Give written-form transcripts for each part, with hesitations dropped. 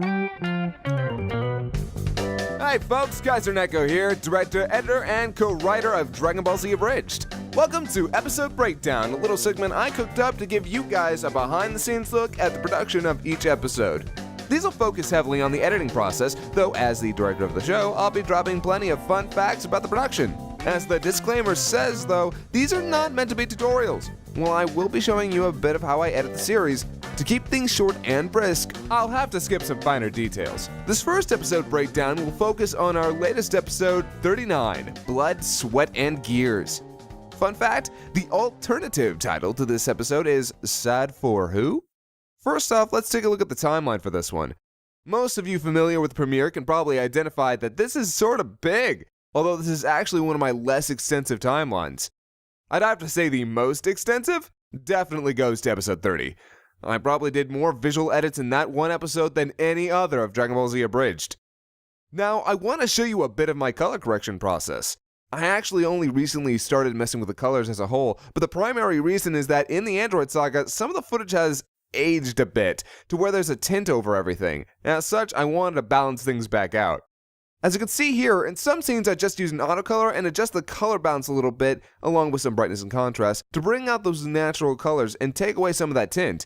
Hi folks, Kaiser Neko here, director, editor, and co-writer of Dragon Ball Z Abridged. Welcome to Episode Breakdown, a little segment I cooked up to give you guys a behind-the-scenes look at the production of each episode. These will focus heavily on the editing process, though as the director of the show, I'll be dropping plenty of fun facts about the production. As the disclaimer says though, these are not meant to be tutorials. While I will be showing you a bit of how I edit the series, to keep things short and brisk, I'll have to skip some finer details. This first episode breakdown will focus on our latest episode 39, Blood, Sweat, and Gears. Fun fact, the alternative title to this episode is Sad for Who? First off, let's take a look at the timeline for this one. Most of you familiar with Premiere can probably identify that this is sort of big, although this is actually one of my less extensive timelines. I'd have to say the most extensive definitely goes to episode 30. I probably did more visual edits in that one episode than any other of Dragon Ball Z Abridged. Now, I want to show you a bit of my color correction process. I actually only recently started messing with the colors as a whole, but the primary reason is that in the Android saga, some of the footage has aged a bit, to where there's a tint over everything. As such, I wanted to balance things back out. As you can see here, in some scenes I just use an autocolor and adjust the color balance a little bit, along with some brightness and contrast, to bring out those natural colors and take away some of that tint.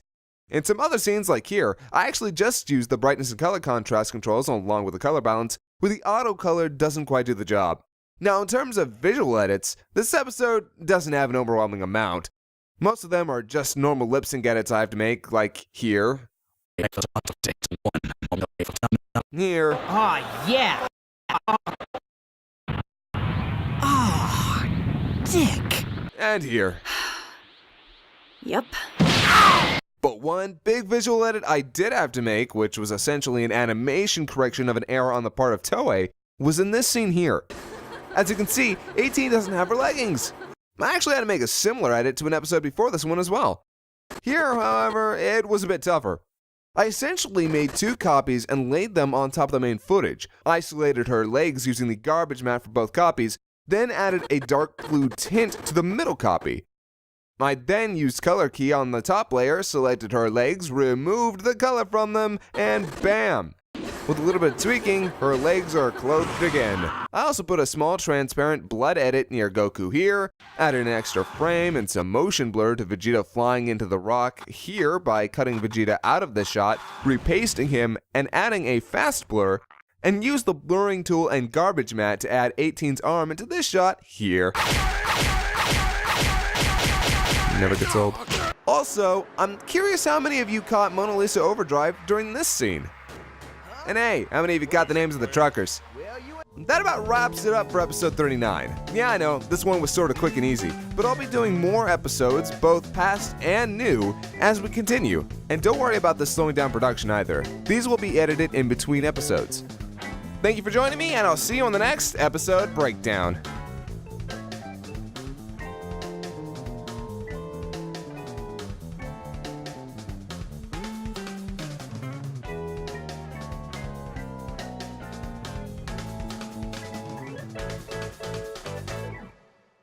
In some other scenes, like here, I actually just use the brightness and color contrast controls along with the color balance, where the auto color doesn't quite do the job. Now, in terms of visual edits, this episode doesn't have an overwhelming amount. Most of them are just normal lip sync edits I have to make, like here. Here. Aw, yeah! Oh, dick! And here. Yep. But one big visual edit I did have to make, which was essentially an animation correction of an error on the part of Toei, was in this scene here. As you can see, 18 doesn't have her leggings. I actually had to make a similar edit to an episode before this one as well. Here, however, it was a bit tougher. I essentially made two copies and laid them on top of the main footage, isolated her legs using the garbage mat for both copies, then added a dark blue tint to the middle copy. I then used color key on the top layer, selected her legs, removed the color from them, and bam! With a little bit of tweaking, her legs are clothed again. I also put a small transparent blood edit near Goku here, added an extra frame and some motion blur to Vegeta flying into the rock here by cutting Vegeta out of the shot, repasting him, and adding a fast blur, and used the blurring tool and garbage mat to add 18's arm into this shot here. Never gets old. Also, I'm curious how many of you caught Mona Lisa Overdrive during this scene. And hey, how many of you got the names of the truckers? That about wraps it up for episode 39. Yeah, I know, this one was sort of quick and easy, but I'll be doing more episodes, both past and new, as we continue. And don't worry about the slowing down production either. These will be edited in between episodes. Thank you for joining me, and I'll see you on the next episode breakdown.